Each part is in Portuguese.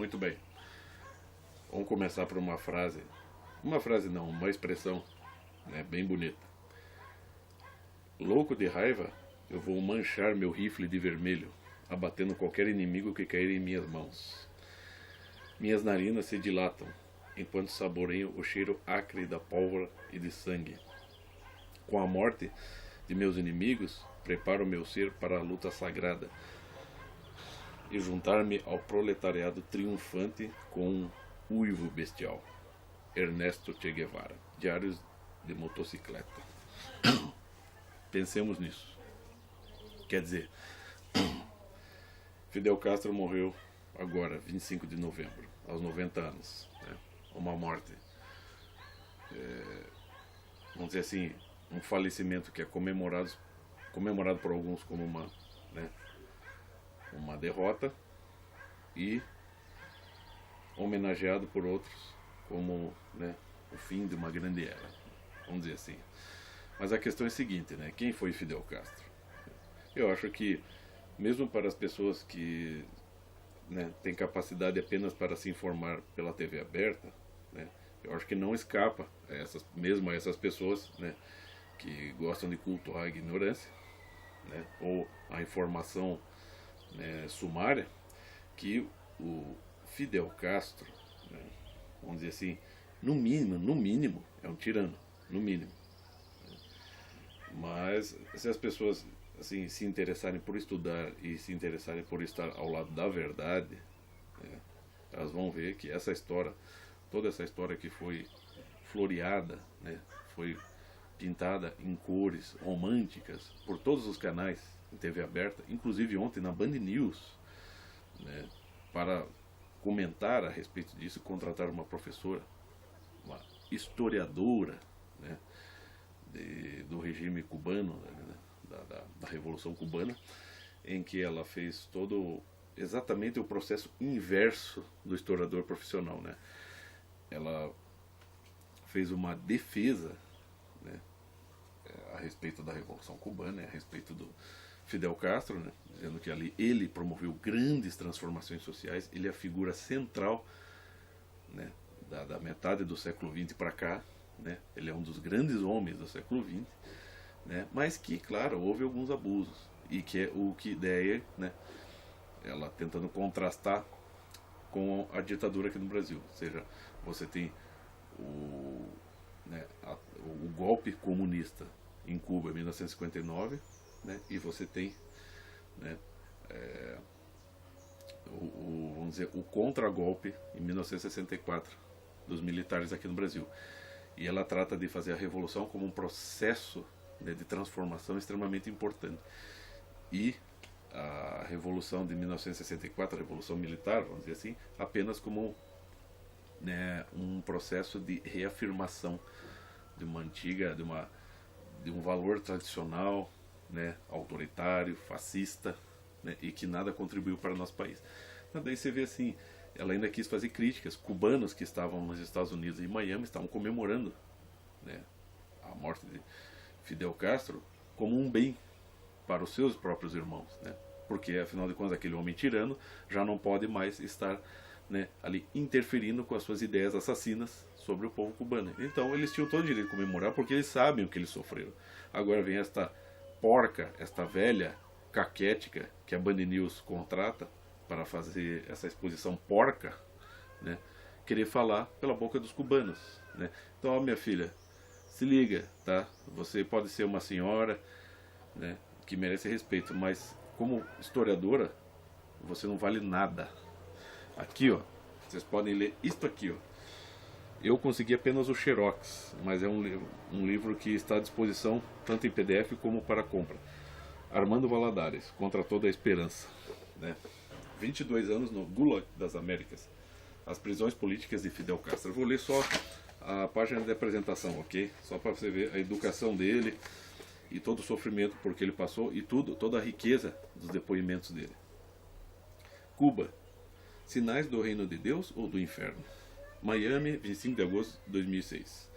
Muito bem. Vamos começar por uma frase. Uma frase não, uma expressão, né, bem bonita. Louco de raiva, eu vou manchar meu rifle de vermelho, abatendo qualquer inimigo que cair em minhas mãos. Minhas narinas se dilatam, enquanto saboreio o cheiro acre da pólvora e de sangue. Com a morte de meus inimigos, preparo meu ser para a luta sagrada e juntar-me ao proletariado triunfante com um uivo bestial. Ernesto Che Guevara, Diários de Motocicleta. Pensemos nisso. Quer dizer, Fidel Castro morreu agora, 25 de novembro, aos 90 anos. Né? Uma morte, vamos dizer assim, um falecimento que é comemorado por alguns como uma derrota e homenageado por outros como, né, o fim de uma grande era, vamos dizer assim. Mas a questão é a seguinte, né? Quem foi Fidel Castro? Eu acho que mesmo para as pessoas que, né, têm capacidade apenas para se informar pela TV aberta, né, eu acho que não escapa mesmo a essas pessoas, né, que gostam de cultuar a ignorância, né, ou a informação, né, sumária, que o Fidel Castro, né, vamos dizer assim, no mínimo, é um tirano, no mínimo. Mas se as pessoas assim se interessarem por estudar e se interessarem por estar ao lado da verdade, né, elas vão ver que essa história, toda essa história que foi floreada, né, foi pintada em cores românticas por todos os canais em TV aberta, inclusive ontem na Band News, né, para comentar a respeito disso, contratar uma professora, uma historiadora, né, do regime cubano, né, da Revolução Cubana, em que ela fez exatamente o processo inverso do historiador profissional, né? Ela fez uma defesa, né, a respeito da Revolução Cubana, a respeito do Fidel Castro, né, dizendo que ali ele promoveu grandes transformações sociais, ele é a figura central, né, da metade do século XX para cá, né, ele é um dos grandes homens do século XX, né, mas que, claro, houve alguns abusos, e que é o que daí, né, ela tentando contrastar com a ditadura aqui no Brasil. Ou seja, você tem o golpe comunista em Cuba em 1959, né, e você tem, né, vamos dizer, o contragolpe em 1964 dos militares aqui no Brasil. E ela trata de fazer a revolução como um processo, né, de transformação extremamente importante. E a revolução de 1964, a revolução militar, vamos dizer assim, apenas como, né, um processo de reafirmação de uma antiga, de um valor tradicional, né, autoritário, fascista, né, e que nada contribuiu para o nosso país. Mas daí você vê assim, ela ainda quis fazer críticas. Cubanos que estavam nos Estados Unidos e em Miami estavam comemorando, né, a morte de Fidel Castro como um bem para os seus próprios irmãos, né, porque afinal de contas aquele homem tirano já não pode mais estar, né, ali interferindo com as suas ideias assassinas sobre o povo cubano. Então eles tinham todo o direito de comemorar porque eles sabem o que eles sofreram. Agora vem esta porca, esta velha caquética que a Band News contrata para fazer essa exposição porca, né, querer falar pela boca dos cubanos, né. Então, ó, minha filha, se liga, tá? Você pode ser uma senhora, né, que merece respeito, mas como historiadora você não vale nada. Aqui, ó, vocês podem ler isto aqui, ó. Eu consegui apenas o Xerox, mas é um livro que está à disposição tanto em PDF como para compra. Armando Valladares, Contra Toda a Esperança, né? 22 anos no Gulag das Américas, as prisões políticas de Fidel Castro. Eu vou ler só a página de apresentação, ok? Só para você ver a educação dele e todo o sofrimento por que ele passou e toda a riqueza dos depoimentos dele. Cuba, sinais do reino de Deus ou do inferno? Miami, 25 de agosto de 2006.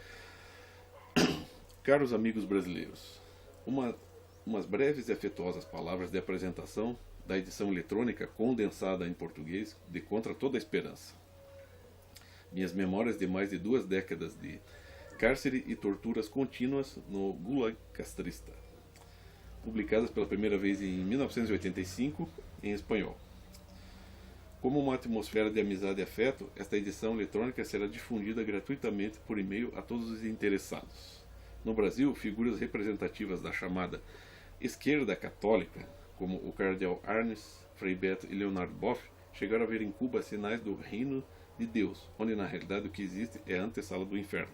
Caros amigos brasileiros, umas breves e afetuosas palavras de apresentação da edição eletrônica condensada em português de Contra Toda a Esperança. Minhas memórias de mais de 2 décadas de cárcere e torturas contínuas no Gulag castrista, publicadas pela primeira vez em 1985 em espanhol. Como uma atmosfera de amizade e afeto, esta edição eletrônica será difundida gratuitamente por e-mail a todos os interessados. No Brasil, figuras representativas da chamada esquerda católica, como o cardeal Arnes, Frei Beto e Leonardo Boff, chegaram a ver em Cuba sinais do reino de Deus, onde na realidade o que existe é a antessala do inferno.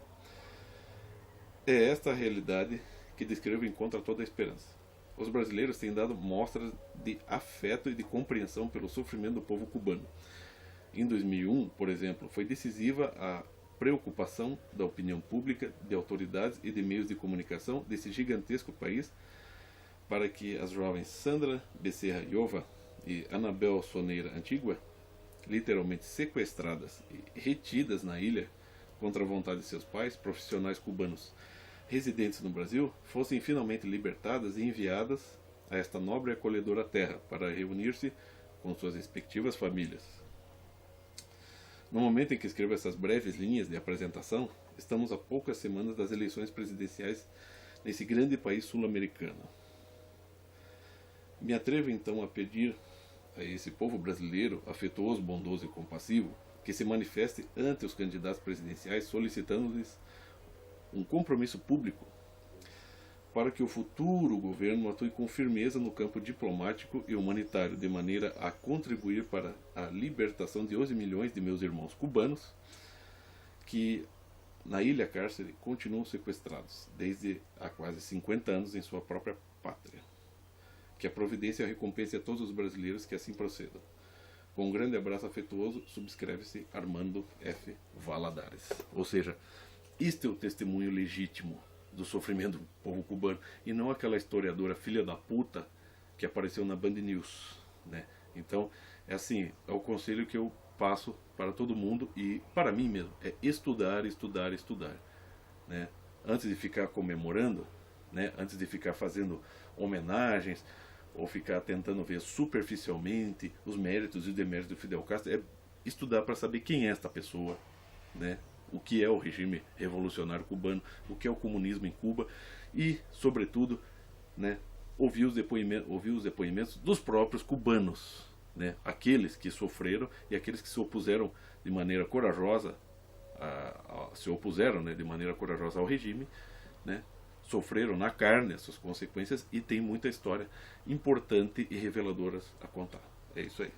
É esta a realidade que descrevo em Contra Toda a Esperança. Os brasileiros têm dado mostras de afeto e de compreensão pelo sofrimento do povo cubano. Em 2001, por exemplo, foi decisiva a preocupação da opinião pública, de autoridades e de meios de comunicação desse gigantesco país para que as jovens Sandra Becerra Yova e Anabel Soneira Antigua, literalmente sequestradas e retidas na ilha contra a vontade de seus pais, profissionais cubanos residentes no Brasil, fossem finalmente libertadas e enviadas a esta nobre e acolhedora terra para reunir-se com suas respectivas famílias. No momento em que escrevo essas breves linhas de apresentação, estamos a poucas semanas das eleições presidenciais nesse grande país sul-americano. Me atrevo então a pedir a esse povo brasileiro, afetuoso, bondoso e compassivo, que se manifeste ante os candidatos presidenciais solicitando-lhes um compromisso público para que o futuro governo atue com firmeza no campo diplomático e humanitário, de maneira a contribuir para a libertação de 11 milhões de meus irmãos cubanos que na ilha cárcere continuam sequestrados desde há quase 50 anos em sua própria pátria. Que a providência recompense a todos os brasileiros que assim procedam. Com um grande abraço afetuoso, subscreve-se Armando F. Valadares. Ou seja, este é o testemunho legítimo do sofrimento do povo cubano, e não aquela historiadora filha da puta que apareceu na Band News, né? Então, é assim, é o conselho que eu passo para todo mundo e para mim mesmo, é estudar, estudar, estudar, né? Antes de ficar comemorando, né? Antes de ficar fazendo homenagens ou ficar tentando ver superficialmente os méritos e os deméritos do Fidel Castro, é estudar para saber quem é esta pessoa, né? O que é o regime revolucionário cubano, o que é o comunismo em Cuba e, sobretudo, né, ouvir os depoimentos dos próprios cubanos, né, aqueles que sofreram e aqueles que se opuseram de maneira corajosa, né, de maneira corajosa ao regime, né, sofreram na carne as suas consequências e tem muita história importante e reveladoras a contar. É isso aí.